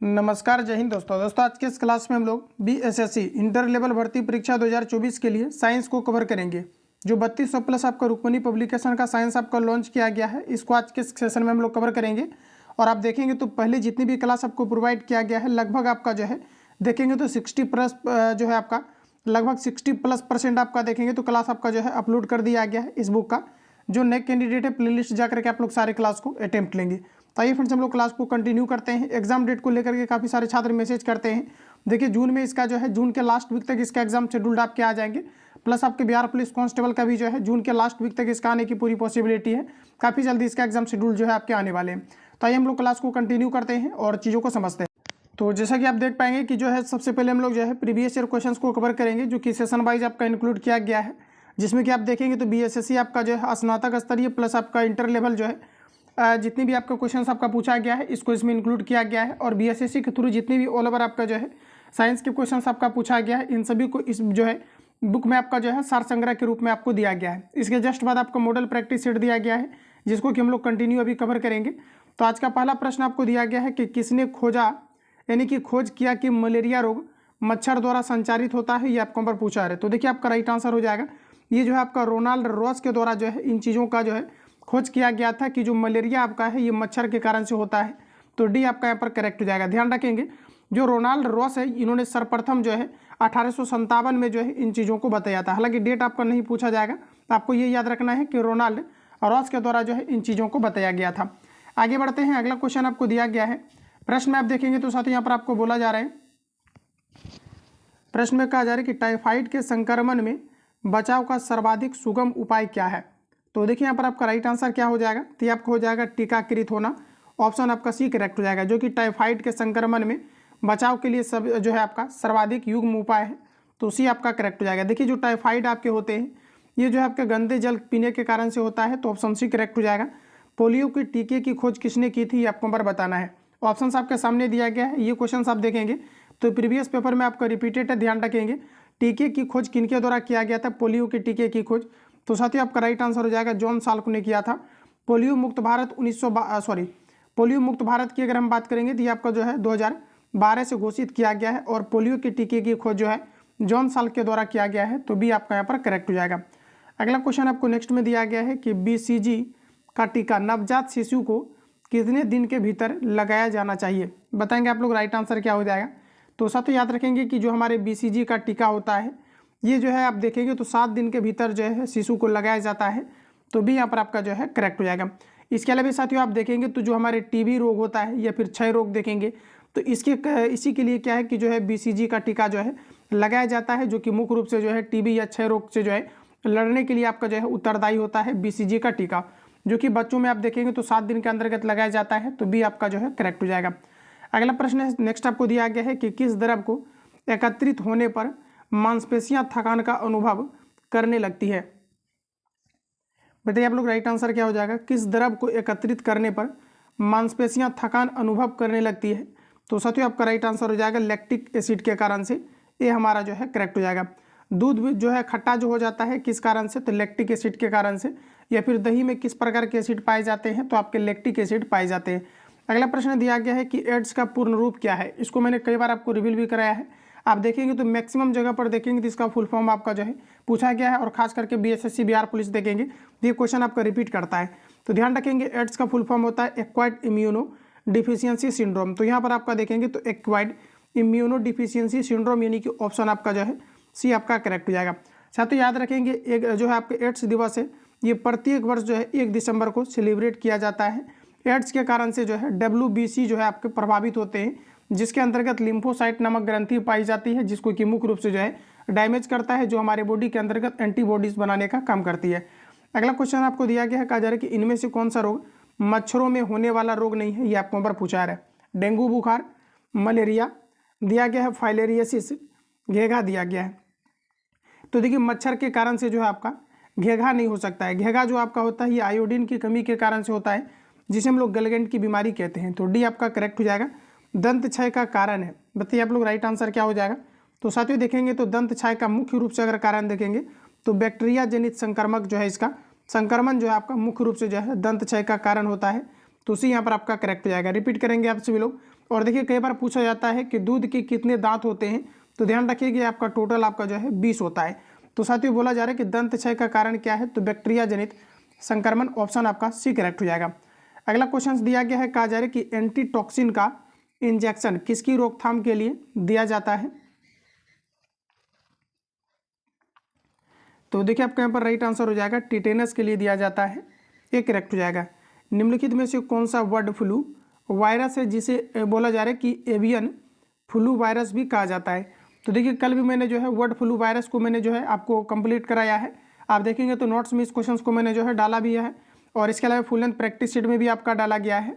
नमस्कार, जय हिंद दोस्तों। आज के इस क्लास में हम लोग बीएसएससी इंटर लेवल भर्ती परीक्षा 2024 के लिए साइंस को कवर करेंगे। जो 3200 प्लस आपका रुक्मिणी पब्लिकेशन का साइंस आपका लॉन्च किया गया है, इसको आज के सेशन में हम लोग कवर करेंगे। और आप देखेंगे तो पहले जितनी भी क्लास आपको प्रोवाइड किया गया है, लगभग आपका जो है देखेंगे तो 60 प्लस जो है आपका लगभग 60+% आपका देखेंगे तो क्लास आपका जो है अपलोड कर दिया गया है इस बुक का। जो नए कैंडिडेट है, प्ले लिस्ट जाकर के आप लोग सारे क्लास को अटेम्प्ट लेंगे। तो आइए फ्रेंड्स, हम लोग क्लास को कंटिन्यू करते हैं। एग्जाम डेट को लेकर के काफ़ी सारे छात्र मैसेज करते हैं। देखिए, जून में इसका जो है जून के लास्ट वीक तक इसका एग्जाम शेड्यूल्ड आपके आ जाएंगे। प्लस आपके बिहार पुलिस कांस्टेबल का भी जो है जून के लास्ट वीक तक इसका आने की पूरी पॉसिबिलिटी है। काफ़ी जल्दी इसका एग्जाम शेड्यूल जो है आपके आने वाले हैं। तो आइए हम लोग क्लास को कंटिन्यू करते हैं और चीज़ों को समझते हैं। तो जैसा कि आप देख पाएंगे कि जो है सबसे पहले हम लोग जो है प्रीवियस ईयर क्वेश्चंस को कवर करेंगे, जो कि सेशन वाइज आपका इंक्लूड किया गया है। जिसमें कि आप देखेंगे तो बीएसएससी आपका जो है स्नातक स्तरीय प्लस आपका इंटर लेवल जो है जितनी भी आपका क्वेश्चंस आपका पूछा गया है, इसको इसमें इंक्लूड किया गया है। और बीएसएससी के थ्रू जितनी भी ऑल ओवर आपका जो है साइंस के क्वेश्चंस आपका पूछा गया है, इन सभी को इस जो है बुक में आपका जो है सार संग्रह के रूप में आपको दिया गया है। इसके जस्ट बाद आपको मॉडल प्रैक्टिस सेट दिया गया है, जिसको कि हम लोग कंटिन्यू अभी कवर करेंगे। तो आज का पहला प्रश्न आपको दिया गया है कि किसने खोजा यानी कि खोज किया कि मलेरिया रोग मच्छर द्वारा संचारित होता है, ये आपको पर पूछा है। तो देखिए, आपका राइट आंसर हो जाएगा ये जो है आपका रोनाल्ड रॉस के द्वारा जो है इन चीज़ों का जो है खोज किया गया था कि जो मलेरिया आपका है ये मच्छर के कारण से होता है। तो डी आपका यहाँ पर करेक्ट हो जाएगा। ध्यान रखेंगे, जो रोनाल्ड रॉस है इन्होंने सर्वप्रथम जो है 1857 में जो है इन चीज़ों को बताया था। हालांकि डेट आपका नहीं पूछा जाएगा, आपको ये याद रखना है कि रोनाल्ड रॉस के द्वारा जो है इन चीज़ों को बताया गया था। आगे बढ़ते हैं, अगला क्वेश्चन आपको दिया गया है। प्रश्न में आप देखेंगे तो साथ ही यहाँ पर आपको बोला जा रहा है, प्रश्न में कहा जा रहा है कि टाइफाइड के संक्रमण में बचाव का सर्वाधिक सुगम उपाय क्या है। तो देखिए, यहाँ पर आपका राइट आंसर क्या हो जाएगा, तो आपको हो जाएगा टीकाकृत होना। ऑप्शन आपका सी करेक्ट हो जाएगा, जो कि टाइफाइड के संक्रमण में बचाव के लिए सब जो है आपका सर्वाधिक युग्म उपाय है। तो सी आपका करेक्ट हो जाएगा। देखिए, जो टाइफाइड आपके होते हैं ये जो है आपके गंदे जल पीने के कारण से होता है, तो ऑप्शन सी करेक्ट हो जाएगा। पोलियो के टीके की खोज किसने की थी, ये आपको पर बताना है। ऑप्शन आपके सामने दिया गया है। ये क्वेश्चन आप देखेंगे तो प्रीवियस पेपर में आपका रिपीटेड है, ध्यान रखेंगे। टीके की खोज किनके द्वारा किया गया था, पोलियो के टीके की खोज। तो साथियों, आपका राइट आंसर हो जाएगा जॉन साल्क ने किया था। पोलियो मुक्त भारत पोलियो मुक्त भारत की अगर हम बात करेंगे तो ये आपका जो है 2012 से घोषित किया गया है। और पोलियो के टीके की खोज जो है जॉन साल्क के द्वारा किया गया है। तो बी आपका यहाँ पर करेक्ट हो जाएगा। अगला क्वेश्चन आपको नेक्स्ट में दिया गया है कि बीसीजी का टीका नवजात शिशु को कितने दिन के भीतर लगाया जाना चाहिए, बताएंगे आप लोग। राइट आंसर क्या हो जाएगा, तो साथियों याद रखेंगे कि जो हमारे बीसीजी का टीका होता है ये जो है आप देखेंगे तो 7 दिन के भीतर जो है शिशु को लगाया जाता है। तो भी यहाँ पर आपका जो है करेक्ट हो जाएगा। इसके अलावा साथियों आप देखेंगे तो जो हमारे टीबी रोग होता है या फिर क्षय रोग देखेंगे तो इसी के लिए क्या है कि जो है बीसीजी का टीका जो है लगाया जाता है, जो कि मुख्य रूप से जो है टीबी या क्षय रोग से जो है लड़ने के लिए आपका जो है उत्तरदायी होता है बीसीजी का टीका, जो कि बच्चों में आप देखेंगे तो 7 दिन के अंतर्गत लगाया जाता है। तो बी आपका जो है करेक्ट हो जाएगा। अगला प्रश्न है, नेक्स्ट आपको दिया गया है कि किस द्रव को एकत्रित होने पर मांसपेशियां थकान का अनुभव करने लगती है। बताइए आप लोग, राइट आंसर क्या हो जाएगा, किस द्रव को एकत्रित करने पर मांसपेशियां थकान अनुभव करने लगती है। तो साथियों आपका राइट आंसर हो जाएगा लैक्टिक एसिड के कारण से। ये हमारा जो है करेक्ट हो जाएगा। दूध जो है खट्टा जो हो जाता है किस कारण से, तो लैक्टिक एसिड के कारण से। या फिर दही में किस प्रकार के एसिड पाए जाते हैं, तो आपके लैक्टिक एसिड पाए जाते हैं। अगला प्रश्न दिया गया है कि एड्स का पूर्ण रूप क्या है। इसको मैंने कई बार आपको रिवील भी कराया है। आप देखेंगे तो मैक्सिमम जगह पर देखेंगे तो इसका फुल फॉर्म आपका जो है पूछा गया है। और खास करके बीएसएससी बिहार पुलिस देखेंगे तो ये क्वेश्चन आपका रिपीट करता है। तो ध्यान रखेंगे, एड्स का फुल फॉर्म होता है एक्वायर्ड इम्यूनो डिफिशियंसी सिंड्रोम। तो यहाँ पर आपका देखेंगे तो एक्वायर्ड इम्यूनो डिफिशियंसी सिंड्रोम, यानी कि ऑप्शन आपका जो है सी आपका करेक्ट हो जाएगा। साथियों याद रखेंगे, एक जो है आपके एड्स दिवस है ये प्रत्येक वर्ष जो है 1 दिसंबर को सेलिब्रेट किया जाता है। एड्स के कारण से जो है WBC जो है आपके प्रभावित होते हैं, जिसके अंतर्गत लिम्फोसाइट नामक ग्रंथि पाई जाती है, जिसको कि मुख्य रूप से जो है डैमेज करता है, जो हमारे बॉडी के अंतर्गत एंटीबॉडीज बनाने का काम करती है। अगला क्वेश्चन आपको दिया गया है, कहा जा रहा है कि इनमें से कौन सा रोग मच्छरों में होने वाला रोग नहीं है, ये आपको पर पूछा है। डेंगू बुखार, मलेरिया दिया गया है, फाइलेरियसिस, घेघा दिया गया है। तो देखिए, मच्छर के कारण से जो है आपका घेघा नहीं हो सकता है। घेघा जो आपका होता है ये आयोडीन की कमी के कारण से होता है, जिसे हम लोग गलगेंट की बीमारी कहते हैं। तो डी आपका करेक्ट हो जाएगा। दंत क्षय का कारण है, बताइए आप लोग, राइट आंसर क्या हो जाएगा। तो साथियों देखेंगे तो दंत क्षय का मुख्य रूप से अगर कारण देखेंगे तो बैक्टीरिया जनित संक्रमक जो है इसका संक्रमण जो है आपका मुख्य रूप से जो है दंत क्षय का कारण होता है। तो सी यहाँ पर आपका करेक्ट हो जाएगा। रिपीट करेंगे आप सभी लोग, और देखिए कई बार पूछा जाता है कि दूध के कितने दांत होते हैं, तो ध्यान रखिए कि आपका टोटल आपका जो है 20 होता है। तो साथियों बोला जा रहा है कि दंत क्षय का कारण क्या है, तो बैक्टीरिया जनित संक्रमण, ऑप्शन आपका सी करेक्ट हो जाएगा। अगला क्वेश्चन दिया गया है, कहा जा रहा है कि एंटीटॉक्सिन का इंजेक्शन किसकी रोकथाम के लिए दिया जाता है, तो देखिए आपका यहाँ पर राइट आंसर हो जाएगा टिटेनस के लिए दिया जाता है, ये करेक्ट हो जाएगा। निम्नलिखित में से कौन सा बर्ड फ्लू वायरस है जिसे बोला जा रहा है कि एवियन फ्लू वायरस भी कहा जाता है, तो देखिए कल भी मैंने जो है बर्ड फ्लू वायरस को मैंने जो है आपको कंप्लीट कराया है, आप देखेंगे तो नोट्स में इस क्वेश्चन को मैंने जो है डाला भी है, और इसके अलावा फुल एंड प्रैक्टिस शीट में भी आपका डाला गया है।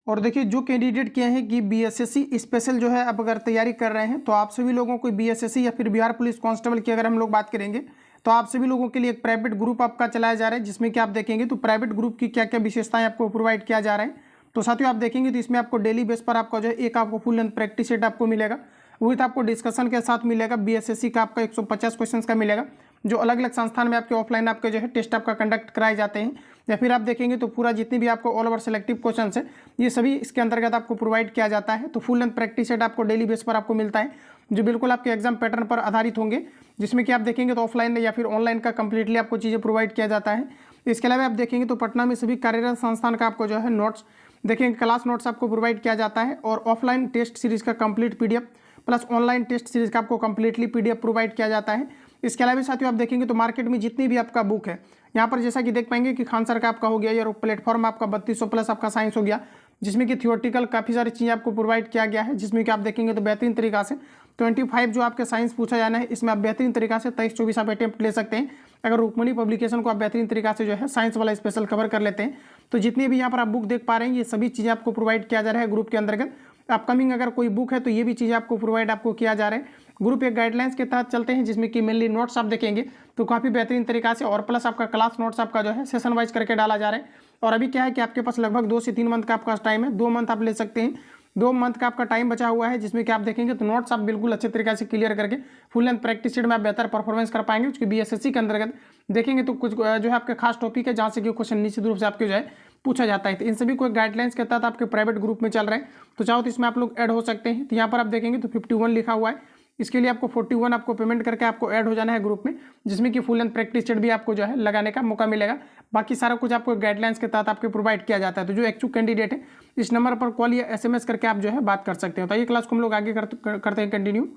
और देखिए जो कैंडिडेट किए हैं कि बीएसएससी स्पेशल जो है आप अगर तैयारी कर रहे हैं, तो आप सभी लोगों को बीएसएससी या फिर बिहार पुलिस कांस्टेबल की अगर हम लोग बात करेंगे, तो आप सभी लोगों के लिए एक प्राइवेट ग्रुप आपका चलाया जा रहा है, जिसमें कि आप देखेंगे तो प्राइवेट ग्रुप की क्या क्या विशेषताएं आपको प्रोवाइड किया जा रहा है। तो साथियों आप देखेंगे तो इसमें आपको डेली बेस पर आपका जो है एक आपको फुल एंड प्रैक्टिस सेट आपको मिलेगा, विथ आपको डिस्कशन के साथ मिलेगा। बीएसएससी का आपका 150 क्वेश्चन का मिलेगा, जो अलग अलग संस्थान में आपके ऑफलाइन आपके जो है टेस्ट आपका कंडक्ट कराए जाते हैं, या फिर आप देखेंगे तो पूरा जितने भी आपको ऑल ओवर सेलेक्टिव क्वेश्चन है ये सभी इसके अंतर्गत आपको प्रोवाइड किया जाता है। तो फुल एंड प्रैक्टिस सेट आपको डेली बेस पर आपको मिलता है, जो बिल्कुल आपके एग्जाम पैटर्न पर आधारित होंगे, जिसमें कि आप देखेंगे तो ऑफलाइन या फिर ऑनलाइन का कंप्लीटली आपको चीज़ें प्रोवाइड किया जाता है। इसके अलावा आप देखेंगे तो पटना में सभी कार्यरत संस्थान का आपको जो है नोट्स देखेंगे, क्लास नोट्स आपको प्रोवाइड किया जाता है, और ऑफलाइन टेस्ट सीरीज का complete PDF plus online test series का आपको कंप्लीटली पीडीएफ प्रोवाइड किया जाता है। इसके अलावा साथियों आप देखेंगे तो मार्केट में जितनी भी आपका बुक है, यहाँ पर जैसा कि देख पाएंगे कि खान सर का आपका हो गया, और प्लेटफॉर्म आपका 3200 प्लस आपका साइंस हो गया, जिसमें कि थियोरटिकल काफ़ी सारी चीज़ें आपको प्रोवाइड किया गया है, जिसमें कि आप देखेंगे तो बेहतरीन तरीका से 25 जो आपके साइंस पूछा जाना है, इसमें आप बेहतरीन तरीका से 23-24 आप अटेम्प्ट ले सकते हैं। अगर रुक्मणी पब्लिकेशन को आप बेहतरीन तरीका से जो है साइंस वाला स्पेशल कवर कर लेते हैं, तो जितने भी यहाँ पर आप बुक देख पा रहे हैं ये सभी चीज़ें आपको प्रोवाइड किया जा रहा है ग्रुप के अंतर्गत। अपकमिंग अगर कोई बुक है तो ये भी चीज़ें आपको प्रोवाइड आपको किया जा रहा है। ग्रुप एक गाइडलाइंस के तहत चलते हैं, जिसमें कि मेनली नोट्स आप देखेंगे तो काफ़ी बेहतरीन तरीका से, और प्लस आपका क्लास नोट्स आपका जो है सेशन वाइज करके डाला जा रहा है। और अभी क्या है कि आपके पास लगभग 2 से 3 मंथ का आपका टाइम है, 2 मंथ आप ले सकते हैं, 2 मंथ का आपका टाइम बचा हुआ है, जिसमें कि आप देखेंगे तो नोट्स आप बिल्कुल अच्छे तरीके से क्लियर करके फुल एंड प्रैक्टिस सेट में आप बेहतर परफॉर्मेंस कर पाएंगे। उसकी बीएसएससी के अंतर्गत देखेंगे तो कुछ जो है आपके खास टॉपिक है, जहाँ से कि क्वेश्चन निश्चित रूप से आपके जो है पूछा जाता है। तो इन सभी को गाइडलाइंस के तहत आपके प्राइवेट ग्रुप में चल रहे हैं, तो चाहो तो इसमें आप लोग ऐड हो सकते हैं। तो यहाँ पर आप देखेंगे तो 51 लिखा हुआ है, इसके लिए आपको 41 आपको पेमेंट करके आपको ऐड हो जाना है ग्रुप में, जिसमें कि फुल एंड प्रैक्टिस सेट भी आपको जो है लगाने का मौका मिलेगा। बाकी सारा कुछ आपको गाइडलाइंस के तहत आपको प्रोवाइड किया जाता है। तो जो एक्चुअल कैंडिडेट है इस नंबर पर कॉल या एसएमएस करके आप जो है बात कर सकते हो। तो ये क्लास को हम लोग आगे करते हैं कंटिन्यू।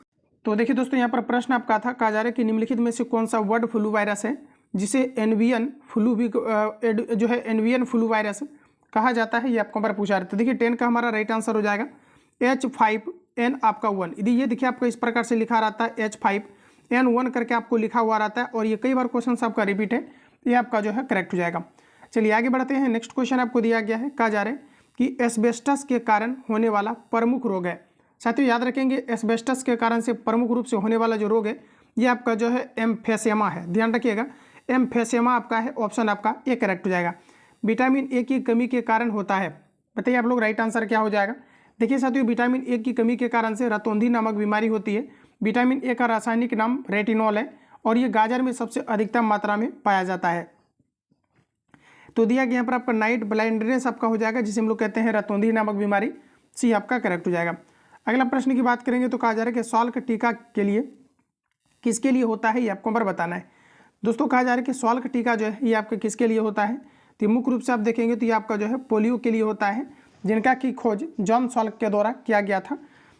तो देखिए दोस्तों यहाँ पर प्रश्न आपका था, कहा जा रहा है कि निम्नलिखित में से कौन सा बर्ड फ्लू वायरस है जिसे एवियन फ्लू भी जो है एवियन फ्लू वायरस कहा जाता है, ये आपको पर पूछा रहे। तो देखिए 10 का हमारा राइट आंसर हो जाएगा H5N आपका 1। यदि ये देखिए आपको इस प्रकार से लिखा रहता है H5N1 करके आपको लिखा हुआ रहता है, और ये कई बार क्वेश्चन आपका रिपीट है, ये आपका जो है करेक्ट हो जाएगा। चलिए आगे बढ़ते हैं। नेक्स्ट क्वेश्चन आपको दिया गया है, कहा जा रहा है कि एस्बेस्टस के कारण होने वाला प्रमुख रोग है। साथियों याद रखेंगे एस्बेस्टस के कारण से प्रमुख रूप से होने वाला जो रोग है ये आपका जो है एम्फेसेमा है। ध्यान रखिएगा एम्फेसेमा आपका है, ऑप्शन आपका ए करेक्ट हो जाएगा। विटामिन ए की कमी के कारण होता है, बताइए आप लोग राइट आंसर क्या हो जाएगा। देखिए साथियों विटामिन ए की कमी के कारण से रतौंधी नामक बीमारी होती है। विटामिन ए का रासायनिक नाम रेटिनॉल है, और ये गाजर में सबसे अधिकतम मात्रा में पाया जाता है। तो दिया गया यहाँ पर आपका नाइट ब्लाइंडनेस आपका हो जाएगा, जिसे हम लोग कहते हैं रतौंधी नामक बीमारी, सी आपका करेक्ट हो जाएगा। अगला प्रश्न की बात करेंगे तो कहा जा रहा है कि सॉल्क टीका के लिए किसके लिए होता है, ये आपको पर बताना है। दोस्तों कहा जा रहा है कि सॉल्क टीका जो है ये आपके किसके लिए होता है, तो मुख्य रूप से आप देखेंगे तो ये आपका जो है पोलियो के लिए होता है, जिनका की खोज जॉन सॉल्क के द्वारा किया गया था।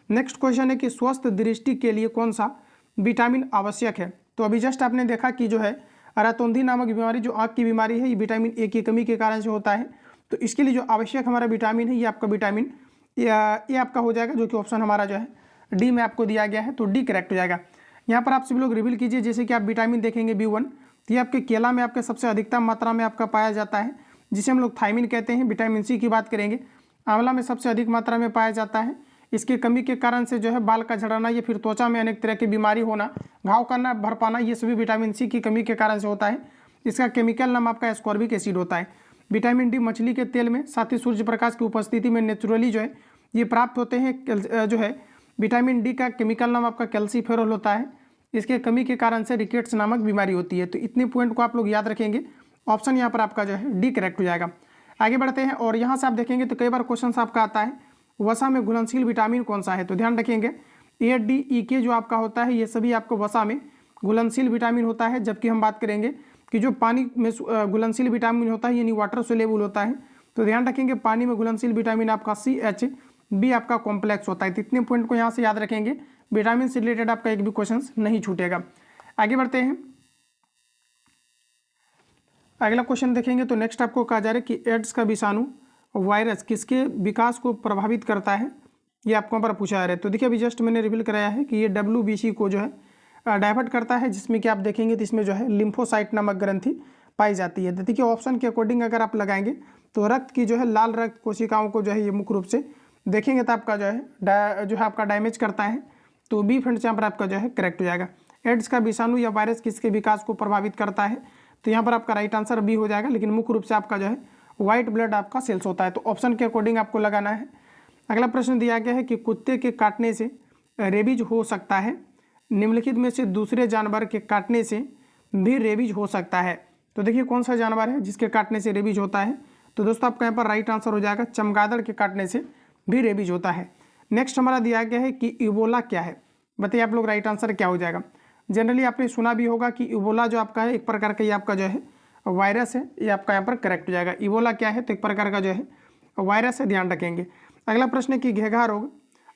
नेक्स्ट क्वेश्चन है कि स्वस्थ दृष्टि के लिए कौन सा विटामिन आवश्यक है। तो अभी जस्ट आपने देखा कि जो है रतौंधी नामक बीमारी जो आँख की बीमारी है ये विटामिन ए की कमी के कारण से होता है। तो इसके लिए जो आवश्यक हमारा विटामिन है ये आपका विटामिन ए आपका हो जाएगा, जो कि ऑप्शन हमारा जो है डी में आपको दिया गया है, तो डी करेक्ट हो जाएगा। यहाँ पर आप सभी लोग रिवील कीजिए, जैसे कि आप विटामिन देखेंगे B1, तो ये आपके केला में आपके सबसे अधिकतम मात्रा में आपका पाया जाता है, जिसे हम लोग थायमिन कहते हैं। विटामिन सी की बात करेंगे, आंवला में सबसे अधिक मात्रा में पाया जाता है। इसकी कमी के कारण से जो है बाल का झड़ना या फिर त्वचा में अनेक तरह की बीमारी होना, घाव करना, भर पाना, ये सभी विटामिन सी की कमी के कारण से होता है। इसका केमिकल नाम आपका एस्कॉर्बिक एसिड होता है। विटामिन डी मछली के तेल में, साथ ही सूर्य प्रकाश की उपस्थिति में नेचुरली जो है ये प्राप्त होते हैं। जो है विटामिन डी का केमिकल नाम आपका कैल्सीफेरॉल होता है। इसके कमी के कारण से रिकेट्स नामक बीमारी होती है। तो इतने पॉइंट को आप लोग याद रखेंगे, ऑप्शन यहाँ पर आपका जो है डी करेक्ट हो जाएगा। आगे बढ़ते हैं, और यहाँ से आप देखेंगे तो कई बार क्वेश्चन आपका आता है वसा में घुलनशील विटामिन कौन सा है? तो ध्यान रखेंगे ए, डी, ई, के जो आपका होता है ये सभी आपको वसा में घुलनशील विटामिन होता है, जबकि हम बात करेंगे कि जो पानी में घुलनशील विटामिन होता है यानी वाटर सोलेबल होता है। तो ध्यान रखेंगे पानी में घुलनशील विटामिन आपका CH, बी आपका कॉम्प्लेक्स होता है। तो इतने पॉइंट को यहाँ से याद रखेंगे, विटामिन से रिलेटेड आपका एक भी क्वेश्चन नहीं छूटेगा। आगे बढ़ते हैं, अगला क्वेश्चन देखेंगे। तो नेक्स्ट आपको कहा जा रहा है कि एड्स का विषाणु वायरस किसके विकास को प्रभावित करता है, ये आपको यहाँ पर पूछा जा रहा है। तो देखिए अभी जस्ट मैंने रिवील कराया है कि ये WBC को जो है डाइवर्ट करता है, जिसमें कि आप देखेंगे तो इसमें जो है लिम्फोसाइट नामक ग्रंथि पाई जाती है। तो देखिए ऑप्शन के अकॉर्डिंग अगर आप लगाएंगे तो रक्त की जो है लाल रक्त कोशिकाओं को जो है ये मुख्य रूप से देखेंगे तो आपका जो है आपका डैमेज करता है। तो बी फ्रेंड्स यहाँ पर आपका जो है करेक्ट हो जाएगा। एड्स का विषाणु या वायरस किसके विकास को प्रभावित करता है? तो यहाँ पर आपका राइट आंसर बी हो जाएगा, लेकिन मुख्य रूप से आपका जो है व्हाइट ब्लड आपका सेल्स होता है। तो ऑप्शन के अकॉर्डिंग आपको लगाना है। अगला प्रश्न दिया गया है कि कुत्ते के काटने से रेबीज हो सकता है, निम्नलिखित में से दूसरे जानवर के काटने से भी रेबीज हो सकता है। तो देखिए कौन सा जानवर है जिसके काटने से रेबीज होता है? तो दोस्तों आपका यहाँ पर राइट आंसर हो जाएगा चमगादड़ के काटने से भी रेबीज होता है। नेक्स्ट हमारा दिया गया है कि इबोला क्या है, बताइए आप लोग राइट आंसर क्या हो जाएगा। जनरली आपने सुना भी होगा कि इबोला जो आपका है एक प्रकार का ये आपका जो है वायरस है, ये आपका यहाँ पर करेक्ट हो जाएगा। इबोला क्या है? तो एक प्रकार का जो है वायरस है, ध्यान रखेंगे। अगला प्रश्न है कि घेघा रोग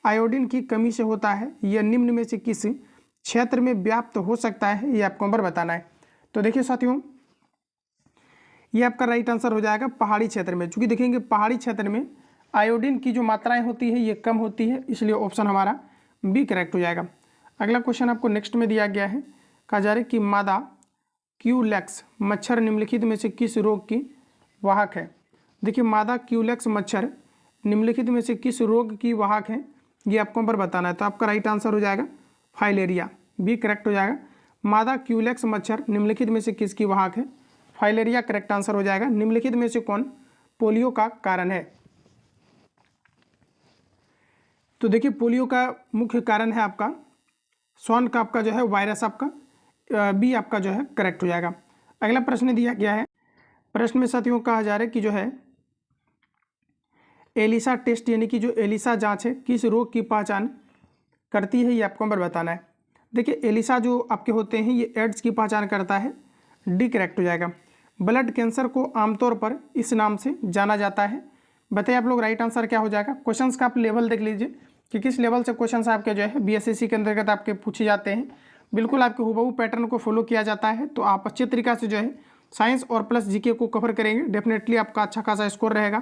आयोडीन की कमी से होता है, यह निम्न में से किस क्षेत्र में व्याप्त हो सकता है, ये आपको नंबर बताना है। तो देखिए साथियों ये आपका राइट आंसर हो जाएगा पहाड़ी क्षेत्र में। चूंकि देखेंगे पहाड़ी क्षेत्र में आयोडीन की जो मात्राएं होती है ये कम होती है, इसलिए ऑप्शन हमारा बी करेक्ट हो जाएगा। अगला क्वेश्चन आपको नेक्स्ट में दिया गया है, कहा जा रहा है कि मादा क्यूलेक्स मच्छर निम्नलिखित में से किस रोग की वाहक है? देखिए मादा क्यूलेक्स मच्छर निम्नलिखित में से किस रोग की वाहक है, ये आपको नंबर बताना है। तो आपका राइट आंसर हो जाएगा फाइलेरिया, बी करेक्ट हो जाएगा। मादा क्यूलेक्स मच्छर निम्नलिखित में से किसकी वाहक है? फाइलेरिया करेक्ट आंसर हो जाएगा। निम्नलिखित में से कौन पोलियो का कारण है? तो देखिए पोलियो का मुख्य कारण है आपका स्वान का आपका जो है वायरस, आपका बी आपका जो है करेक्ट हो जाएगा। अगला प्रश्न दिया गया है, प्रश्न में साथियों कहा जा रहा है कि जो है एलिसा टेस्ट यानी कि जो एलिसा जांच है किस रोग की पहचान करती है, ये आपको नंबर बताना है। देखिए एलिसा जो आपके होते हैं ये एड्स की पहचान करता है, डी करेक्ट हो जाएगा। ब्लड कैंसर को आमतौर पर इस नाम से जाना जाता है, बताइए आप लोग राइट आंसर क्या हो जाएगा। क्वेश्चंस का आप लेवल देख लीजिए कि किस लेवल से क्वेश्चंस आपके जो है BSSC के अंतर्गत आपके पूछे जाते हैं। बिल्कुल आपके हुबहू पैटर्न को फॉलो किया जाता है, तो आप अच्छे तरीक़ा से जो है साइंस और प्लस जीके को कवर करेंगे, डेफिनेटली आपका अच्छा खासा स्कोर रहेगा।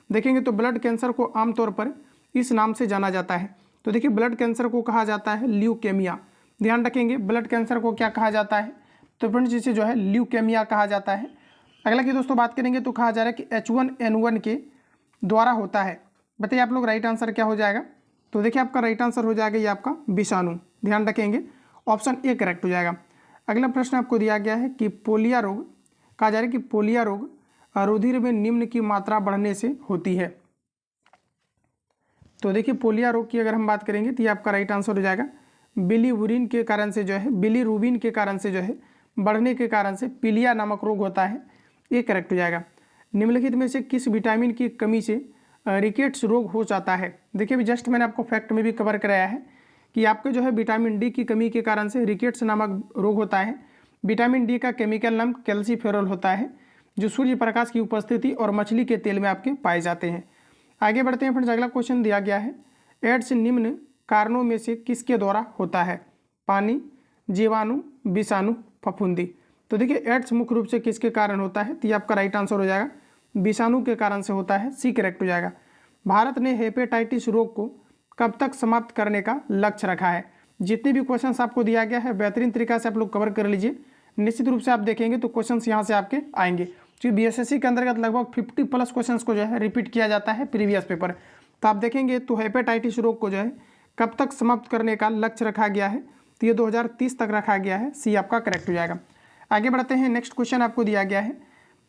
देखेंगे तो ब्लड कैंसर को आमतौर पर इस नाम से जाना जाता है। तो देखिए ब्लड कैंसर को कहा जाता है ल्यूकेमिया, ध्यान रखेंगे ब्लड कैंसर को क्या कहा जाता है? तो फ्रेंड्स जिसे जो है ल्यूकेमिया कहा जाता है। अगला की दोस्तों बात करेंगे तो कहा जा रहा है कि H1N1 के द्वारा होता है, बताइए आप लोग राइट आंसर क्या हो जाएगा। तो देखिए आपका राइट आंसर हो जाएगा ये आपका विषाणु, ध्यान रखेंगे ऑप्शन ए करेक्ट हो जाएगा। अगला प्रश्न आपको दिया गया है कि पोलिया रोग, कहा जा रहा है कि पोलिया रोग रुधिर में निम्न की मात्रा बढ़ने से होती है। तो देखिए पोलिया रोग की अगर हम बात करेंगे तो ये आपका राइट आंसर हो जाएगा बिलीरुबिन के कारण से जो है, बिलीरुबिन के कारण से जो है बढ़ने के कारण से पीलिया नामक रोग होता है, ये करेक्ट हो जाएगा। निम्नलिखित में से किस विटामिन की कमी से रिकेट्स रोग हो जाता है? देखिए अभी जस्ट मैंने आपको फैक्ट में भी कवर कराया है कि आपके जो है विटामिन डी की कमी के कारण से रिकेट्स नामक रोग होता है। विटामिन डी का केमिकल नाम कैल्सीफेरॉल होता है, जो सूर्य प्रकाश की उपस्थिति और मछली के तेल में आपके पाए जाते हैं। आगे बढ़ते हैं फ्रेंड्स, अगला क्वेश्चन दिया गया है, एड्स निम्न कारणों में से किसके द्वारा होता है? पानी, जीवाणु, विषाणु, फफूंदी। तो देखिए एड्स मुख्य रूप से किसके कारण होता है? तो ये आपका राइट आंसर हो जाएगा विषाणु के कारण से होता है, सी करेक्ट हो जाएगा। भारत ने हेपेटाइटिस रोग को कब तक समाप्त करने का लक्ष्य रखा है? जितने भी क्वेश्चंस आपको दिया गया है बेहतरीन तरीका से आप लोग कवर कर लीजिए, निश्चित रूप से आप देखेंगे तो क्वेश्चंस यहाँ से आपके आएंगे। क्योंकि BSSC के अंतर्गत लगभग 50+ क्वेश्चंस को जो है रिपीट किया जाता है प्रीवियस पेपर, तो आप देखेंगे तो हेपेटाइटिस रोग को जो है कब तक समाप्त करने का लक्ष्य रखा गया है? तो ये 2030 तक रखा गया है, सी आपका करेक्ट हो जाएगा। आगे बढ़ते हैं, नेक्स्ट क्वेश्चन आपको दिया गया है,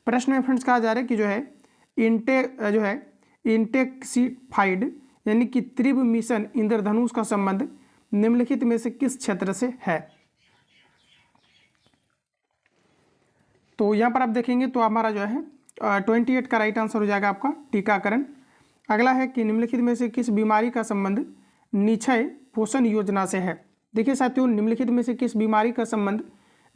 प्रश्न में फ्रेंड्स कहा जा रहा है कि जो है इंटेक्सिफाइड यानी कि त्रिभ मिशन इंद्रधनुष का संबंध निम्नलिखित में से किस क्षेत्र से है? तो यहाँ पर आप देखेंगे तो हमारा जो है 28 का राइट आंसर हो जाएगा आपका टीकाकरण। अगला है कि निम्नलिखित में से किस बीमारी का संबंध निक्षय पोषण योजना से है। देखिए साथियों, निम्नलिखित में से किस बीमारी का संबंध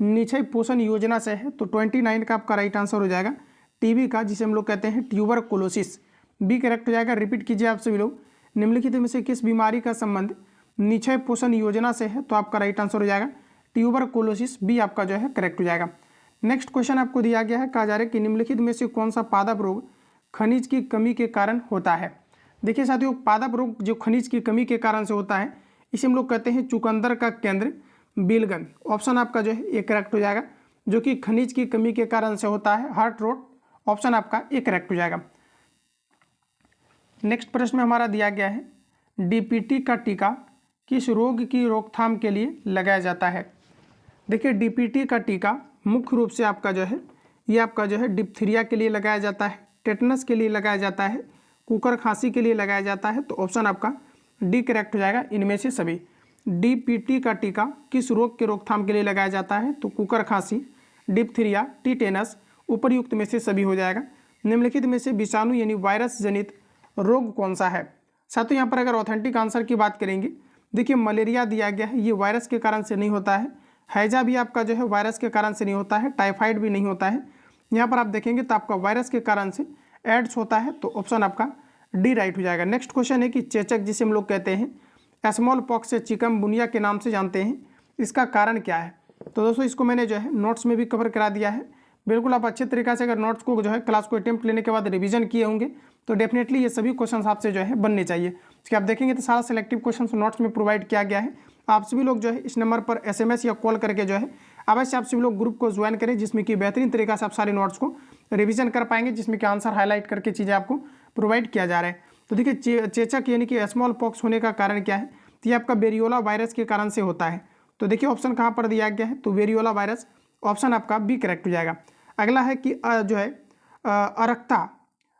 निक्षय पोषण योजना से है, तो 29 का आपका राइट आंसर हो जाएगा टीबी का, जिसे हम लोग कहते हैं ट्यूबरकुलोसिस। बी करेक्ट हो जाएगा। रिपीट कीजिए आप सभी लोग, निम्नलिखित में से किस बीमारी का संबंध निक्षय पोषण योजना से है, तो आपका राइट आंसर हो जाएगा ट्यूबरकुलोसिस। बी आपका जो है करेक्ट हो जाएगा। नेक्स्ट क्वेश्चन आपको दिया गया है, कहा जा रहा है कि निम्नलिखित में से कौन सा पादप रोग खनिज की कमी के कारण होता है। देखिए साथियों, पादप रोग जो खनिज की कमी के कारण से होता है, इसे हम लोग कहते हैं चुकंदर का केंद्र बिलगन। ऑप्शन आपका जो है ये करेक्ट हो जाएगा, जो कि खनिज की कमी के कारण से होता है हार्ट रोट। ऑप्शन आपका ये करेक्ट हो जाएगा। नेक्स्ट प्रश्न में हमारा दिया गया है, डीपीटी का टीका किस रोग की रोकथाम के लिए लगाया जाता है। देखिए, डीपीटी का टीका मुख्य रूप से आपका जो है ये आपका जो है डिप्थीरिया के लिए लगाया जाता है, टेटनस के लिए लगाया जाता है, कुकर खांसी के लिए लगाया जाता है। तो ऑप्शन आपका डी करेक्ट हो जाएगा इनमें से सभी। डीपीटी का टीका किस रोग के रोकथाम के लिए लगाया जाता है, तो कुकर खांसी, डिप्थीरिया, टेटनस, उपर्युक्त में से सभी हो जाएगा। निम्नलिखित में से विषाणु यानी वायरस जनित रोग कौन सा है। साथियों, यहाँ पर अगर ऑथेंटिक आंसर की बात करेंगे, देखिए मलेरिया दिया गया है, ये वायरस के कारण से नहीं होता है। हैजा भी आपका जो है वायरस के कारण से नहीं होता है। टाइफाइड भी नहीं होता है। यहाँ पर आप देखेंगे तो आपका वायरस के कारण से एड्स होता है। तो ऑप्शन आपका डी राइट हो जाएगा। नेक्स्ट क्वेश्चन है कि चेचक जिसे हम लोग कहते हैं स्मॉल पॉक्स से चिकनगुनिया के नाम से जानते हैं, इसका कारण क्या है। तो दोस्तों, इसको मैंने जो है नोट्स में भी कवर करा दिया है। बिल्कुल आप अच्छे तरीके से अगर नोट्स को जो है क्लास को अटेम्प्ट लेने के बाद रिवीजन किए होंगे तो डेफिनेटली ये सभी क्वेश्चन आपसे जो है बनने चाहिए। इसके आप देखेंगे तो सारा सिलेक्टिव क्वेश्चन नोट्स में प्रोवाइड किया गया है। आप सभी लोग जो है इस नंबर पर SMS या कॉल करके जो है अवश्य आप सभी लोग ग्रुप को ज्वाइन करें, जिसमें कि बेहतरीन तरीके से आप सारे नोट्स को रिवीजन कर पाएंगे, जिसमें कि आंसर हाईलाइट करके चीज़ें आपको प्रोवाइड किया जा रहा है। तो देखिए, चेचक यानी कि स्मॉल पॉक्स होने का कारण क्या है, तो ये आपका वेरियोला वायरस के कारण से होता है। तो देखिए ऑप्शन कहाँ पर दिया गया है, तो वेरियोला वायरस। ऑप्शन आपका बी करेक्ट हो जाएगा। अगला है कि जो है अरक्ता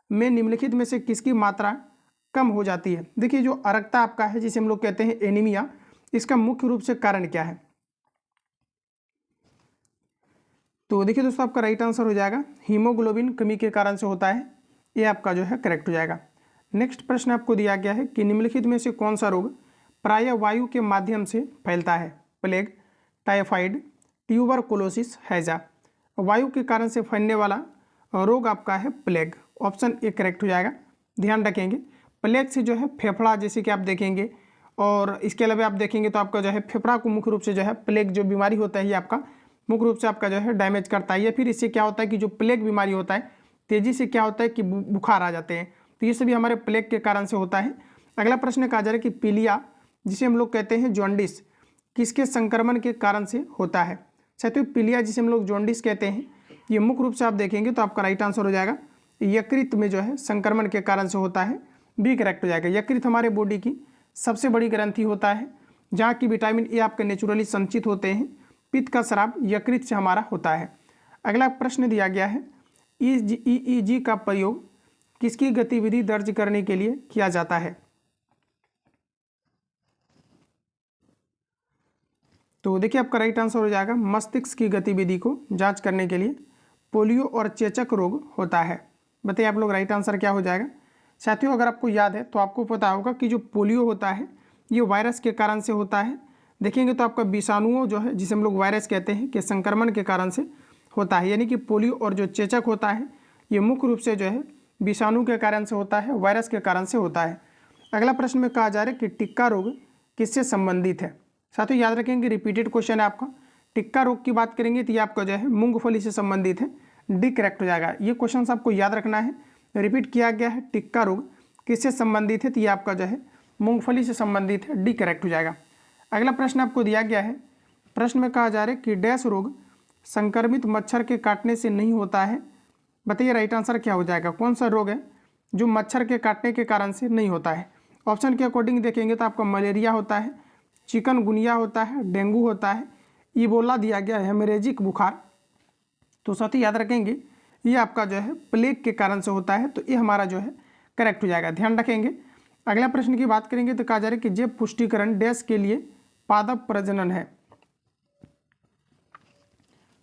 में निम्नलिखित में से किसकी मात्रा कम हो जाती है। देखिए, जो अरक्ता आपका है, जिसे हम लोग कहते हैं एनीमिया, इसका मुख्य रूप से कारण क्या है। तो देखिए दोस्तों, आपका राइट आंसर हो जाएगा हीमोग्लोबिन कमी के कारण से होता है। ये आपका जो है करेक्ट हो जाएगा। नेक्स्ट प्रश्न आपको दिया गया है कि निम्नलिखित में से कौन सा रोग प्रायः वायु के माध्यम से फैलता है। प्लेग, टाइफाइड, ट्यूबरकुलोसिस, हैजा। वायु के कारण से फैलने वाला रोग आपका है प्लेग। ऑप्शन ए करेक्ट हो जाएगा। ध्यान रखेंगे, प्लेग से जो है फेफड़ा, जैसे कि आप देखेंगे, और इसके अलावा आप देखेंगे तो आपका जो है फेफड़ा को मुख्य रूप से जो है प्लेग जो बीमारी होता है ये आपका मुख्य रूप से आपका जो है डैमेज करता है। या फिर इससे क्या होता है कि जो प्लेग बीमारी होता है, तेजी से क्या होता है कि बुखार आ जाते हैं। तो ये सभी हमारे प्लेग के कारण से होता है। अगला प्रश्न कहा जा रहा है कि पीलिया जिसे हम लोग कहते हैं जॉन्डिस, किसके संक्रमण के कारण से होता है। साथियों, पीलिया जिसे हम लोग जॉन्डिस कहते हैं, ये मुख्य रूप से आप देखेंगे तो आपका राइट आंसर हो जाएगा यकृत में जो है संक्रमण के कारण से होता है। बी करेक्ट हो जाएगा। यकृत हमारे बॉडी की सबसे बड़ी ग्रंथि होता है, जहाँ की विटामिन ए आपके नेचुरली संचित होते हैं। पित्त का स्राव यकृत से हमारा होता है। अगला प्रश्न दिया गया है, EEG का प्रयोग किसकी गतिविधि दर्ज करने के लिए किया जाता है। तो देखिए, आपका राइट आंसर हो जाएगा मस्तिष्क की गतिविधि को जांच करने के लिए पोलियो और चेचक रोग होता है। बताइए आप लोग राइट आंसर क्या हो जाएगा। साथियों, अगर आपको याद है तो आपको पता होगा कि जो पोलियो होता है ये वायरस के कारण से होता है। देखेंगे तो आपका विषाणुओं जो है, जिसे हम लोग वायरस कहते हैं, कि संक्रमण के कारण से होता है। यानी कि पोलियो और जो चेचक होता है ये मुख्य रूप से जो है विषाणु के कारण से होता है, वायरस के कारण से होता है। अगला प्रश्न में कहा जा रहा है कि टिक्का रोग किससे संबंधित है। साथियों, याद रखेंगे रिपीटेड क्वेश्चन है आपका। टिक्का रोग की बात करेंगे तो ये आपका जो है मूंगफली से संबंधित है। डी करेक्ट हो जाएगा। ये क्वेश्चन आपको याद रखना है, रिपीट किया गया है। टिक्का रोग किससे संबंधित है, तो ये आपका जो है मूंगफली से संबंधित है। डी करेक्ट हो जाएगा। अगला प्रश्न आपको दिया गया है, प्रश्न में कहा जा रहा है कि डैश रोग संक्रमित मच्छर के काटने से नहीं होता है। बताइए राइट आंसर क्या हो जाएगा। कौन सा रोग है जो मच्छर के काटने के कारण से नहीं होता है। ऑप्शन के अकॉर्डिंग देखेंगे तो आपका मलेरिया होता है, चिकनगुनिया होता है, डेंगू होता है, इबोला दिया गया है, हेमरेजिक बुखार। तो साथ ही याद रखेंगे ये आपका जो है प्लेग के कारण से होता है। तो ये हमारा जो है करेक्ट हो जाएगा। ध्यान रखेंगे। अगला प्रश्न की बात करेंगे तो कहा जा रहा है कि जैव पुष्टिकरण डैश के लिए पादप प्रजनन है।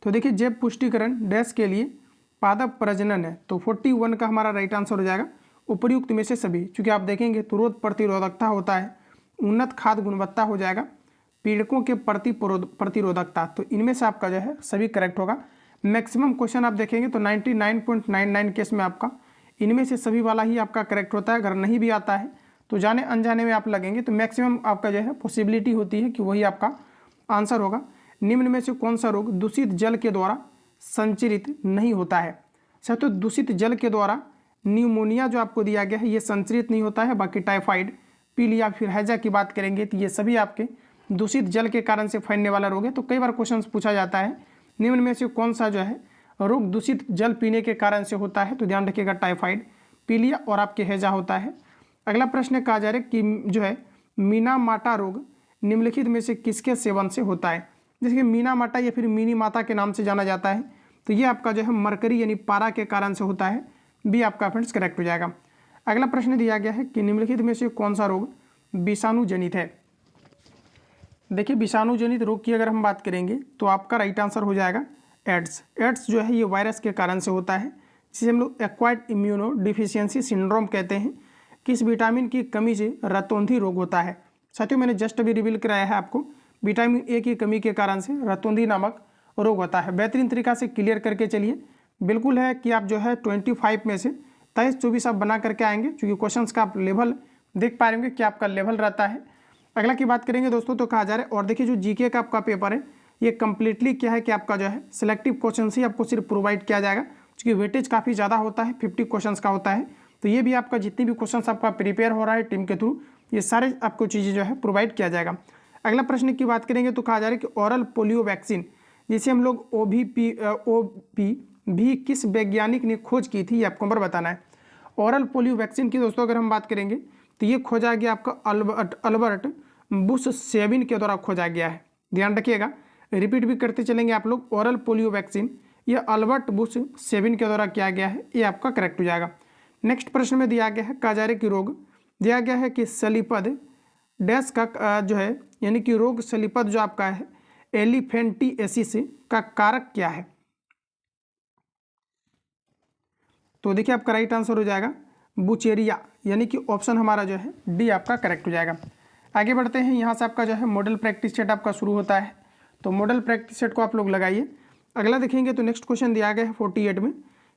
तो देखिए, जैव पुष्टिकरण डैश के लिए पादप प्रजनन है। तो 41 का हमारा राइट आंसर हो जाएगा उपर्युक्त में से सभी, चूँकि आप देखेंगे तो रोग प्रतिरोधकता होता है, उन्नत खाद्य गुणवत्ता हो जाएगा, पीड़कों के प्रति प्रतिरोधकता, तो इनमें से आपका जो है सभी करेक्ट होगा। मैक्सिमम क्वेश्चन आप देखेंगे तो 99.99 केस में आपका इनमें से सभी वाला ही आपका करेक्ट होता है। अगर नहीं भी आता है तो जाने अनजाने में आप लगेंगे तो मैक्सिमम आपका जो है पॉसिबिलिटी होती है कि वही आपका आंसर होगा। निम्न में से कौन सा रोग दूषित जल के द्वारा संचरित नहीं होता है? तो दूषित जल के द्वारा न्यूमोनिया जो आपको दिया गया है ये संचरित नहीं होता है। बाकी टाइफाइड, पीलिया, फिर हैजा की बात करेंगे तो ये सभी आपके दूषित जल के कारण से फैलने वाला रोग है। तो कई बार क्वेश्चन पूछा जाता है निम्न में से कौन सा जो है रोग दूषित जल पीने के कारण से होता है? तो ध्यान रखिएगा टाइफाइड, पीलिया और आपके हैजा होता है। अगला प्रश्न कहा जा रहा है कि जो है मीना माटा रोग निम्नलिखित में से किसके सेवन से होता है? जैसे कि मीना माटा या फिर मिनी माता के नाम से जाना जाता है, तो ये आपका जो है मरकरी यानी पारा के कारण से होता है। बी आपका फ्रेंड्स करेक्ट हो जाएगा। अगला प्रश्न दिया गया है कि निम्नलिखित में से कौन सा रोग विषाणु जनित है? देखिए विषाणु जनित रोग की अगर हम बात करेंगे तो आपका राइट आंसर हो जाएगा एड्स। एड्स जो है ये वायरस के कारण से होता है, जिसे हम लोग एक्वायर्ड इम्यूनो डिफिशियंसी सिंड्रोम कहते हैं। किस विटामिन की कमी से रतौंधी रोग होता है? साथियों मैंने जस्ट अभी रिवील कराया है आपको, विटामिन ए की कमी के कारण से रतौंधी नामक रोग होता है। बेहतरीन तरीका से क्लियर करके चलिए, बिल्कुल है कि आप जो है 25 में से 23-24 आप बना करके आएंगे, क्योंकि क्वेश्चंस का आप लेवल देख पाएंगे कि आपका लेवल रहता है। अगला की बात करेंगे दोस्तों तो कहा जा रहा है, और देखिए जो जीके का आपका पेपर है ये कम्प्लीटली क्या है कि आपका जो है सिलेक्टिव क्वेश्चन ही आपको सिर्फ प्रोवाइड किया जाएगा, क्योंकि वेटेज काफ़ी ज़्यादा होता है, 50 क्वेश्चन का होता है। तो ये भी आपका जितनी भी क्वेश्चन आपका प्रिपेयर हो रहा है टीम के थ्रू, ये सारे आपको चीज़ें जो है प्रोवाइड किया जाएगा। अगला प्रश्न की बात करेंगे तो कहा जा रहा है कि ओरल पोलियो वैक्सीन जिसे हम लोग OPV भी किस वैज्ञानिक ने खोज की थी, ये आपको नंबर बताना है। ओरल पोलियो वैक्सीन की दोस्तों अगर हम बात करेंगे तो ये खोजा गया आपका अल्बर्ट बुश सेविन के द्वारा खोजा गया है। ध्यान रखिएगा, रिपीट भी करते चलेंगे आप लोग। ओरल पोलियो वैक्सीन ये अल्बर्ट बुश सेविन के द्वारा किया गया है, ये आपका करेक्ट हो जाएगा। नेक्स्ट प्रश्न में दिया गया है, कहा जा रहा है कि रोग दिया गया है कि सलीपद डैश का जो है यानी कि रोग सलीपद जो आपका है एलिफेंटिएसिस का कारक क्या है? तो देखिए आपका राइट आंसर हो जाएगा बुचेरिया, यानी कि ऑप्शन हमारा जो है डी आपका करेक्ट हो जाएगा। आगे बढ़ते हैं, यहाँ से आपका जो है मॉडल प्रैक्टिस सेट आपका शुरू होता है, तो मॉडल प्रैक्टिस सेट को आप लोग लगाइए। अगला देखेंगे तो नेक्स्ट क्वेश्चन दिया गया है 48 में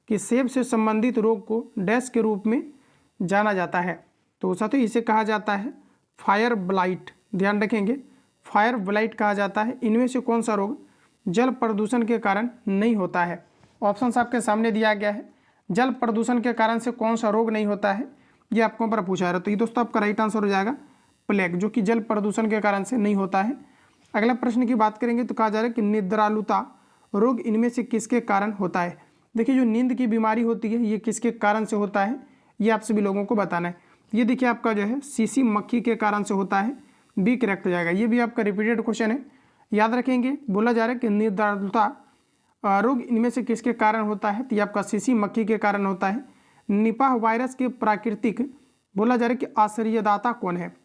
कि सेब से संबंधित रोग को डैश के रूप में जाना जाता है। तो साथियों इसे कहा जाता है फायर ब्लाइट। ध्यान रखेंगे, फायर ब्लाइट कहा जाता है। इनमें से कौन सा रोग जल प्रदूषण के कारण नहीं होता है? ऑप्शन आपके सामने दिया गया है, जल प्रदूषण के कारण से कौन सा रोग नहीं होता है, ये आपको पर पूछा है। तो ये दोस्तों आपका राइट आंसर हो जाएगा प्लेग, जो कि जल प्रदूषण के कारण से नहीं होता है। अगला प्रश्न की बात करेंगे तो कहा जा रहा है कि निद्रालुता रोग इनमें से किसके कारण होता है? देखिए जो नींद की बीमारी होती है ये किसके कारण से होता है, ये आप सभी लोगों को बताना है। ये देखिए आपका जो है सीसी मक्खी के कारण से होता है, बी करेक्ट हो जाएगा। ये भी आपका रिपीटेड क्वेश्चन है, याद रखेंगे। बोला जा रहा है कि निद्रालुता रोग इनमें से किसके कारण होता है, तो ये आपका सीसी मक्खी के कारण होता है। निपाह वायरस के प्राकृतिक बोला जा रहा है कि आश्रयदाता कौन है,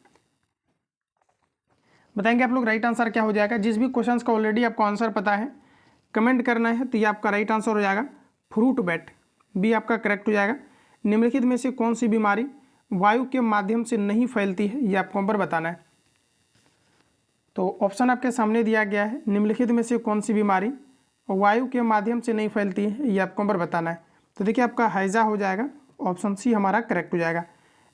बताएंगे आप लोग। राइट आंसर क्या हो जाएगा? जिस भी क्वेश्चन का ऑलरेडी आपको आंसर पता है कमेंट करना है, तो ये आपका राइट आंसर हो जाएगा फ्रूट बैट, बी आपका करेक्ट हो जाएगा। निम्नलिखित में से कौन सी बीमारी वायु के माध्यम से नहीं फैलती है, ये आपको नंबर बताना है। तो ऑप्शन आपके सामने दिया गया है, निम्नलिखित में से कौन सी बीमारी वायु के माध्यम से नहीं फैलती है, ये आपको नंबर बताना है। तो देखिए आपका हैजा हो जाएगा, ऑप्शन सी हमारा करेक्ट हो जाएगा।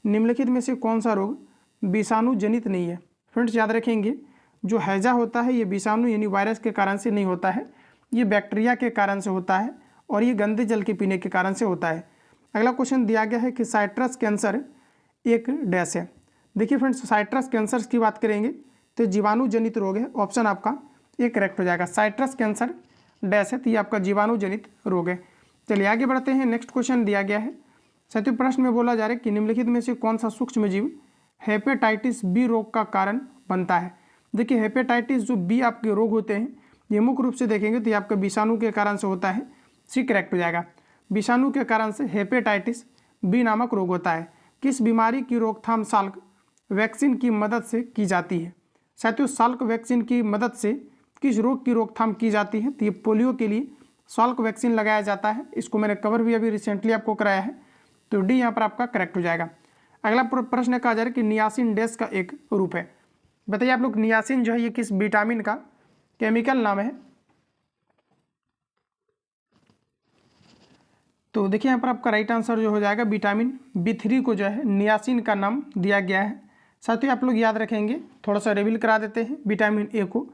निम्नलिखित में से कौन सा रोग विषाणु जनित नहीं है? फ्रेंड्स याद रखेंगे, जो हैजा होता है ये विषाणु यानी वायरस के कारण से नहीं होता है, ये बैक्टीरिया के कारण से होता है और ये गंदे जल के पीने के कारण से होता है। अगला क्वेश्चन दिया गया है कि साइट्रस कैंसर एक डैश है। देखिए फ्रेंड्स साइट्रस कैंसर की बात करेंगे तो जीवाणु जनित रोग है, ऑप्शन आपका एक करेक्ट हो जाएगा। साइट्रस कैंसर डैश है, तो ये आपका जीवाणु जनित रोग है। चलिए आगे बढ़ते हैं, नेक्स्ट क्वेश्चन दिया गया है। साथियों प्रश्न में बोला जा रहा है कि निम्नलिखित में से कौन सा सूक्ष्म जीव हेपेटाइटिस बी रोग का कारण बनता है? देखिए हेपेटाइटिस जो बी आपके रोग होते हैं ये मुख्य रूप से देखेंगे तो ये आपका विषाणु के कारण से होता है, सी करेक्ट हो जाएगा। विषाणु के कारण से हेपेटाइटिस बी नामक रोग होता है। किस बीमारी की रोकथाम साल्क वैक्सीन की मदद से की जाती है? साथियों साल्क वैक्सीन की मदद से किस रोग की रोकथाम की जाती है? तो ये पोलियो के लिए साल्क वैक्सीन लगाया जाता है। इसको मैंने कवर भी अभी रिसेंटली आपको कराया है। तो डी यहाँ पर आपका करेक्ट हो जाएगा। अगला प्रश्न कहा जा रहा है कि नियासिन डैश का एक रूप है। बताइए आप लोग, नियासिन जो है ये किस विटामिन का केमिकल नाम है? तो देखिए यहाँ पर आपका राइट आंसर जो हो जाएगा विटामिन B3 को जो है नियासिन का नाम दिया गया है। साथ ही आप लोग याद रखेंगे, थोड़ा सा रिवील करा देते हैं। विटामिन ए को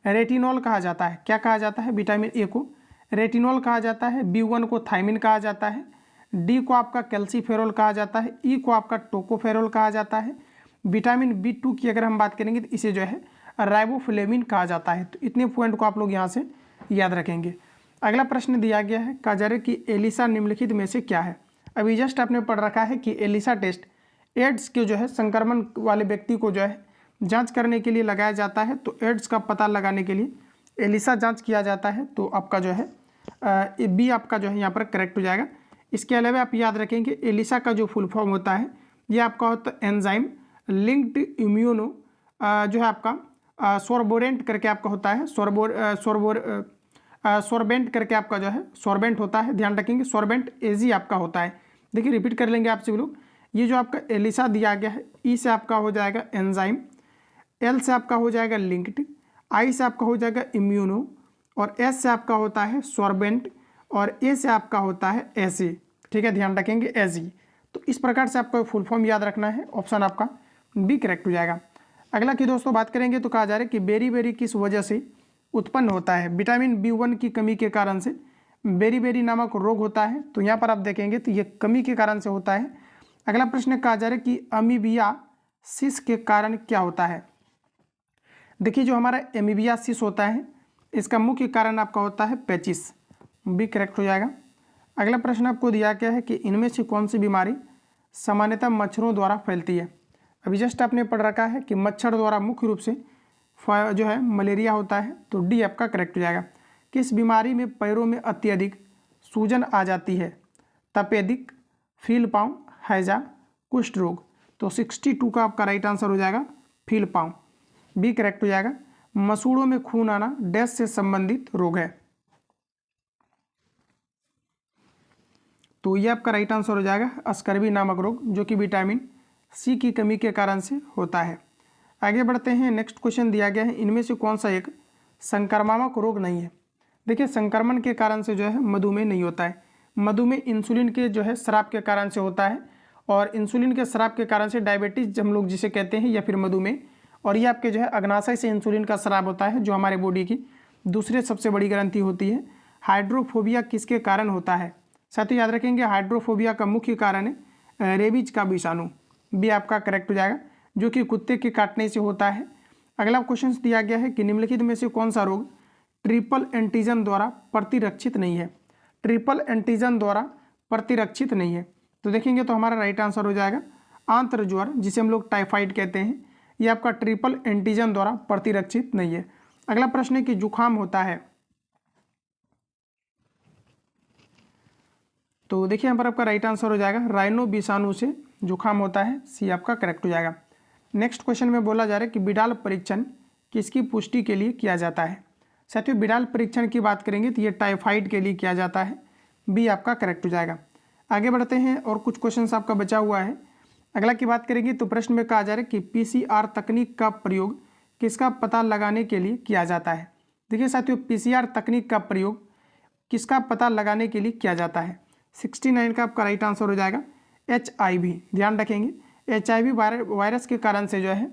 रेटिनॉल कहा जाता है। क्या कहा जाता है? विटामिन ए को रेटिनॉल कहा जाता है। B1 को थायमिन कहा जाता है। डी को आपका कैल्सीफेरोल कहा जाता है। ई को आपका टोकोफेरोल कहा जाता है। विटामिन B2 की अगर हम बात करेंगे तो इसे जो है राइबोफ्लेविन कहा जाता है। तो इतने पॉइंट को आप लोग यहाँ से याद रखेंगे। अगला प्रश्न दिया गया है, कहा जा रहा है कि एलिसा निम्नलिखित में से क्या है? अभी जस्ट आपने पढ़ रखा है कि एलिसा टेस्ट एड्स के जो है संक्रमण वाले व्यक्ति को जो है जांच करने के लिए लगाया जाता है। तो एड्स का पता लगाने के लिए एलिसा जांच किया जाता है। तो आपका जो है बी आपका जो है यहाँ पर करेक्ट हो जाएगा। इसके अलावा आप याद रखेंगे एलिसा का जो फुल फॉर्म होता है ये आपका होता है एंजाइम लिंक्ड इम्यूनो जो है आपका सोर्बोरेंट करके आपका होता है। सोर्बेंट करके आपका जो है सोर्बेंट होता है, ध्यान रखेंगे। सोर्बेंट एजी आपका होता है। देखिए रिपीट कर लेंगे आप सभी लोग। ये जो आपका एलिसा दिया गया है, ई से आपका हो जाएगा एंजाइम, एल से आपका हो जाएगा लिंक्ड, आई से आपका हो जाएगा इम्यूनो, और एस से आपका होता है सोर्बेंट, और ए से आपका होता है एसी। ठीक है, ध्यान रखेंगे एजी। तो इस प्रकार से आपको फुल फॉर्म याद रखना है। ऑप्शन आपका बी करेक्ट हो जाएगा। अगला की दोस्तों बात करेंगे तो कहा जा रहा है कि बेरी बेरी किस वजह से उत्पन्न होता है? विटामिन B1 की कमी के कारण से बेरी बेरी नामक रोग होता है। तो यहाँ पर आप देखेंगे तो ये कमी के कारण से होता है। अगला प्रश्न कहा जा रहा है कि अमीबियासिस के कारण क्या होता है? देखिए जो हमारा एमीबियासिस होता है इसका मुख्य कारण आपका होता है पेचिस। बी करेक्ट हो जाएगा। अगला प्रश्न आपको दिया गया है कि इनमें से कौन सी बीमारी सामान्यतः मच्छरों द्वारा फैलती है? अभी जस्ट आपने पढ़ रखा है कि मच्छर द्वारा मुख्य रूप से जो है मलेरिया होता है। तो डी आपका करेक्ट हो जाएगा। किस बीमारी में पैरों में अत्यधिक सूजन आ जाती है? तपेदिक, फील पाँव, हैजा, कुष्ठ रोग। तो 62 का आपका राइट आंसर हो जाएगा फील पाँव। बी करेक्ट हो जाएगा। मसूड़ों में खून आना डैश से संबंधित रोग है। तो ये आपका राइट आंसर हो जाएगा स्कर्वी नामक रोग, जो कि विटामिन सी की कमी के कारण से होता है। आगे बढ़ते हैं। नेक्स्ट क्वेश्चन दिया गया है, इनमें से कौन सा एक संक्रामक रोग नहीं है? देखिए संक्रमण के कारण से जो है मधुमेह नहीं होता है। मधुमेह इंसुलिन के जो है स्राव के कारण से होता है, और इंसुलिन के स्राव के कारण से डायबिटीज हम लोग जिसे कहते हैं, या फिर मधुमेह। और ये आपके जो है अग्नाशय से इंसुलिन का स्राव होता है, जो हमारे बॉडी की दूसरी सबसे बड़ी ग्रंथि होती है। हाइड्रोफोबिया किसके कारण होता है? साथ ही याद रखेंगे हाइड्रोफोबिया का मुख्य कारण है रेबीज का विषाणु। भी आपका करेक्ट हो जाएगा, जो कि कुत्ते के काटने से होता है। अगला क्वेश्चन दिया गया है कि निम्नलिखित में से कौन सा रोग ट्रिपल एंटीजन द्वारा प्रतिरक्षित नहीं है? ट्रिपल एंटीजन द्वारा प्रतिरक्षित नहीं है। तो देखेंगे तो हमारा राइट आंसर हो जाएगा आंत्र ज्वर, जिसे हम लोग टाइफाइड कहते हैं। ये आपका ट्रिपल एंटीजन द्वारा प्रतिरक्षित नहीं है। अगला प्रश्न है कि जुखाम होता है। तो देखिए यहाँ पर आपका राइट आंसर हो जाएगा राइनो विषाणु से जुखाम होता है। सी आपका करेक्ट हो जाएगा। नेक्स्ट क्वेश्चन में बोला जा रहा है कि बिडाल परीक्षण किसकी पुष्टि के लिए किया जाता है? साथियों बिडाल परीक्षण की बात करेंगे तो ये टाइफाइड के लिए किया जाता है। बी आपका करेक्ट हो जाएगा। आगे बढ़ते हैं और कुछ क्वेश्चन आपका बचा हुआ है। अगला की बात करेंगे तो प्रश्न में कहा जा रहा है कि PCR तकनीक का प्रयोग किसका पता लगाने के लिए किया जाता है? देखिए साथियों PCR तकनीक का प्रयोग किसका पता लगाने के लिए किया जाता है? 69 का आपका राइट आंसर हो जाएगा HIV। ध्यान रखेंगे HIV वायरस के कारण से जो है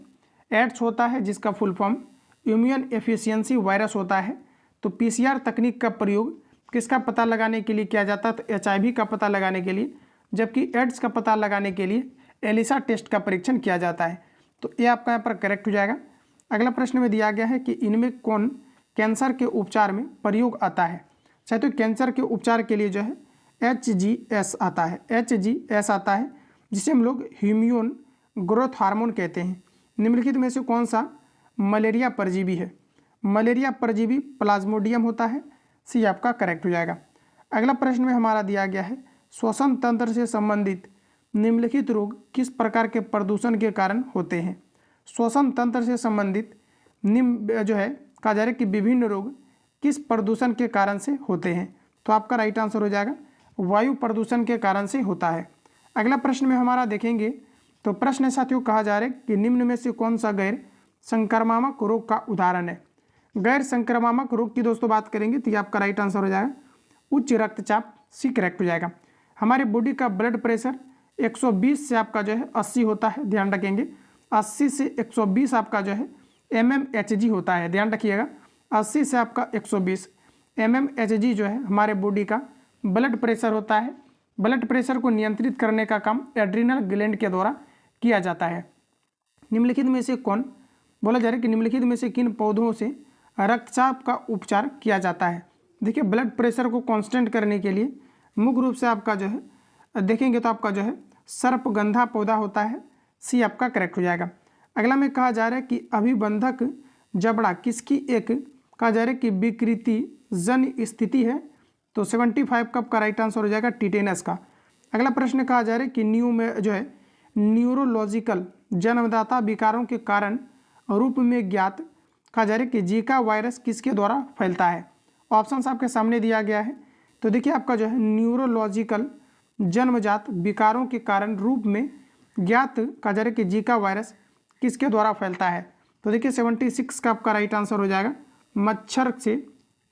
एड्स होता है, जिसका full form immune efficiency virus होता है। तो PCR तकनीक का प्रयोग किसका पता लगाने के लिए किया जाता है? तो HIV का पता लगाने के लिए, जबकि एड्स का पता लगाने के लिए एलिसा टेस्ट का परीक्षण किया जाता है। तो ये आपका यहाँ पर करेक्ट हो जाएगा। अगला प्रश्न में दिया गया है कि इनमें कौन कैंसर के उपचार में प्रयोग आता है? साथियों कैंसर के उपचार के लिए जो है HGS आता है। HGS आता है, जिसे हम लोग ह्यूमन ग्रोथ हार्मोन कहते हैं। निम्नलिखित में से कौन सा मलेरिया परजीवी है? मलेरिया परजीवी प्लाज्मोडियम होता है। सी आपका करेक्ट हो जाएगा। अगला प्रश्न में हमारा दिया गया है श्वसन तंत्र से संबंधित निम्नलिखित रोग किस प्रकार के प्रदूषण के कारण होते हैं? श्वसन तंत्र से संबंधित जो है कहा जा रहा है कि विभिन्न रोग किस प्रदूषण के कारण से होते हैं? तो आपका राइट आंसर हो जाएगा वायु प्रदूषण के कारण से होता है। अगला प्रश्न में हमारा देखेंगे तो प्रश्न साथियों कहा जा रहा है कि निम्न में से कौन सा गैर संक्रामक रोग का उदाहरण है। गैर संक्रामक रोग की दोस्तों बात करेंगे तो ये आपका राइट आंसर हो जाएगा उच्च रक्तचाप, सी करेक्ट हो जाएगा। हमारे बॉडी का ब्लड प्रेशर 120 से आपका जो है 80 होता है, ध्यान रखेंगे 80 से 120 आपका जो है mmHg होता है, ध्यान रखिएगा 80 से आपका 120 mmHg जो है हमारे बॉडी का ब्लड प्रेशर होता है। ब्लड प्रेशर को नियंत्रित करने का काम एड्रिनल ग्लैंड के द्वारा किया जाता है। निम्नलिखित में से कौन, बोला जा रहा है कि निम्नलिखित में से किन पौधों से रक्तचाप का उपचार किया जाता है। देखिए ब्लड प्रेशर को कांस्टेंट करने के लिए मुख्य रूप से आपका जो है देखेंगे तो आपका जो है सर्पगंधा पौधा होता है, सी आपका करेक्ट हो जाएगा। अगला में कहा जा रहा है कि अभिबंधक जबड़ा किसकी एक कहा जा रहा है कि विकृति जन स्थिति है, तो 75 का आपका राइट आंसर हो जाएगा टिटेनस का। अगला प्रश्न कहा जा रहा है कि न्यूरोलॉजिकल जन्मदाता विकारों के कारण रूप में ज्ञात कहा जा रहा है कि जीका वायरस किसके द्वारा फैलता है। ऑप्शन आपके सामने दिया गया है, तो देखिए आपका जो है न्यूरोलॉजिकल जन्मजात विकारों के कारण रूप में ज्ञात कहा जा रहा है कि जीका वायरस किसके द्वारा फैलता है। तो देखिए 76 का आपका राइट आंसर हो जाएगा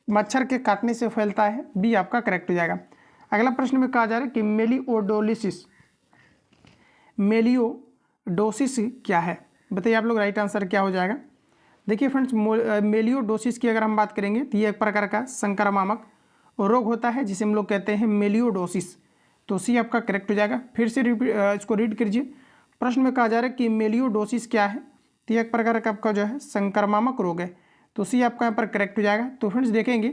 मच्छर के काटने से फैलता है, बी आपका करेक्ट हो जाएगा। अगला प्रश्न में कहा जा रहा है कि मेलियोडोसिस क्या है, बताइए आप लोग राइट आंसर क्या हो जाएगा। देखिए फ्रेंड्स मेलियोडोसिस की अगर हम बात करेंगे तो ये एक प्रकार का संक्रामक रोग होता है जिसे हम लोग कहते हैं मेलियोडोसिस, तो सी आपका करेक्ट हो जाएगा। फिर से इसको रीड कीजिए। प्रश्न में कहा जा रहा है कि मेलियोडोसिस क्या है, तो एक प्रकार का आपका जो है संक्रामक रोग है, तो सी आपका यहाँ पर करेक्ट हो जाएगा। तो फ्रेंड्स देखेंगे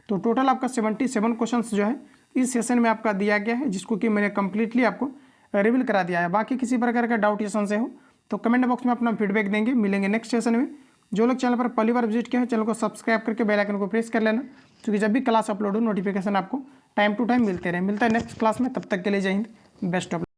तो टोटल आपका 77 क्वेश्चंस जो है इस सेशन में आपका दिया गया है, जिसको कि मैंने कंप्लीटली आपको रिवील करा दिया है। बाकी किसी प्रकार का डाउट या संशय हो तो कमेंट बॉक्स में अपना फीडबैक देंगे। मिलेंगे नेक्स्ट सेशन में। जो लोग चैनल पर पहली बार विजिट किया है चैनल को सब्सक्राइब करके बेल आइकन को प्रेस कर लेना, क्योंकि जब भी क्लास अपलोड हो नोटिफिकेशन आपको टाइम टू टाइम मिलते रहे। मिलता है नेक्स्ट क्लास में, तब तक के लिए जय हिंद, बेस्ट ऑफ।